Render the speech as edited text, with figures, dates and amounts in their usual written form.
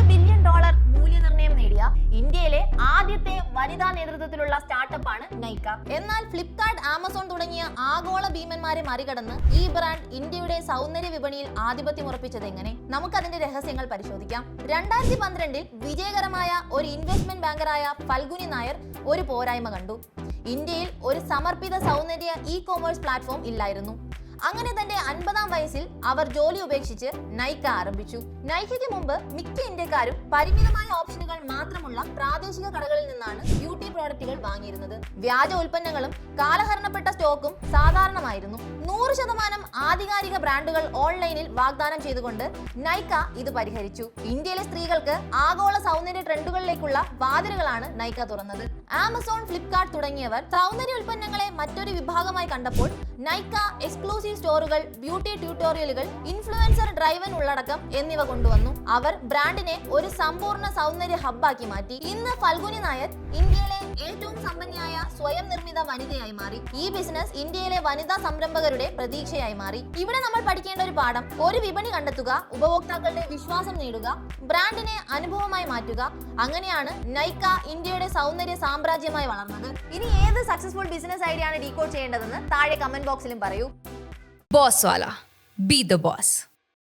Billion മൂല്യനിർണ്ണയം നേടിയ ഇന്ത്യയിലെ ആദ്യത്തെ വനിതാ നേതൃത്വത്തിലുള്ള സ്റ്റാർട്ടപ്പ് ആണ് നൈക്ക. എന്നാൽ ഫ്ലിപ്കാർട്ട്, ആമസോൺ തുടങ്ങിയ ആഗോള ഭീമന്മാരെ മറികടന്ന് ഈ ബ്രാൻഡ് ഇന്ത്യയുടെ സൗന്ദര്യ വിപണിയിൽ ആധിപത്യം ഉറപ്പിച്ചത് എങ്ങനെ? നമുക്കതിന്റെ രഹസ്യങ്ങൾ പരിശോധിക്കാം. 2012 വിജയകരമായ ഒരു ഇൻവെസ്റ്റ്മെന്റ് ബാങ്കറായ ഫൽഗുനി നായർ ഒരു പോരായ്മ കണ്ടു. ഇന്ത്യയിൽ ഒരു സമർപ്പിത സൗന്ദര്യ ഇ-കൊമേഴ്സ് പ്ലാറ്റ്ഫോം ഇല്ലായിരുന്നു. അങ്ങനെ തന്റെ 50-ാം വയസ്സിൽ അവർ ജോലി ഉപേക്ഷിച്ച് നൈക്ക ആരംഭിച്ചു. നൈക്കയ്ക്ക് മുമ്പ് മിക്ക ഇന്ത്യക്കാരും പരിമിതമായ ഓപ്ഷനുകൾ മാത്രമുള്ള പ്രാദേശിക കടകളിൽ നിന്നാണ് ബ്യൂട്ടി പ്രോഡക്റ്റുകൾ വാങ്ങിയിരുന്നത്. വ്യാജ ഉൽപ്പന്നങ്ങളും കാലഹരണപ്പെട്ട സ്റ്റോക്കും സാധാരണമായിരുന്നു. 100% ആധികാരിക ബ്രാൻഡുകൾ ഓൺലൈനിൽ വാഗ്ദാനം ചെയ്തുകൊണ്ട് നൈക്ക ഇത് പരിഹരിച്ചു. ഇന്ത്യയിലെ സ്ത്രീകൾക്ക് ആഗോള സൗന്ദര്യ ട്രെൻഡുകളിലേക്കുള്ള വാതിലുകളാണ് നൈക്ക തുറന്നത്. ആമസോൺ, ഫ്ലിപ്കാർട്ട് തുടങ്ങിയവർ സൗന്ദര്യ ഉൽപ്പന്നങ്ങളെ മറ്റൊരു വിഭാഗമായി കണ്ടപ്പോൾ നൈക്ക എക്സ്ക്ലൂസീവ് സ്റ്റോറുകൾ, ബ്യൂട്ടി ട്യൂട്ടോറിയലുകൾ, ഇൻഫ്ലുവൻസർ ഡ്രൈവൻ ഉള്ളടക്കം എന്നിവ കൊണ്ടുവന്നു. അവർ ബ്രാൻഡിനെ ഒരു സമ്പൂർണ്ണ സൗന്ദര്യ ഹബ്ബാക്കി മാറ്റി. ഇന്ന് ഫൽഗുനി നായർ ഇന്ത്യയിലെ ഏറ്റവും സമ്പന്നയായ സ്വയം നിർമ്മിത വനിതയായി മാറി. ഈ ബിസിനസ് ഇന്ത്യയിലെ വനിതാ സംരംഭകരുടെ പ്രതീക്ഷയായി മാറി. ഇവിടെ നമ്മൾ പഠിക്കേണ്ട ഒരു പാഠം: ഒരു വിപണി കണ്ടെത്തുക, ഉപഭോക്താക്കളുടെ വിശ്വാസം നേടുക, ബ്രാൻഡിനെ അനുഭവമായി മാറ്റുക. അങ്ങനെയാണ് നൈക്ക ഇന്ത്യയുടെ സൗന്ദര്യ സാമ്രാജ്യമായി വളർന്നത്. ഇനി ഏത് സക്സസ്ഫുൾ ബിസിനസ് ഐഡിയ ആണ് ഡീകോഡ് ചെയ്യേണ്ടതെന്ന് താഴെ കമന്റ് ബോക്സിലും പറയൂ. Bosswala. Be the boss.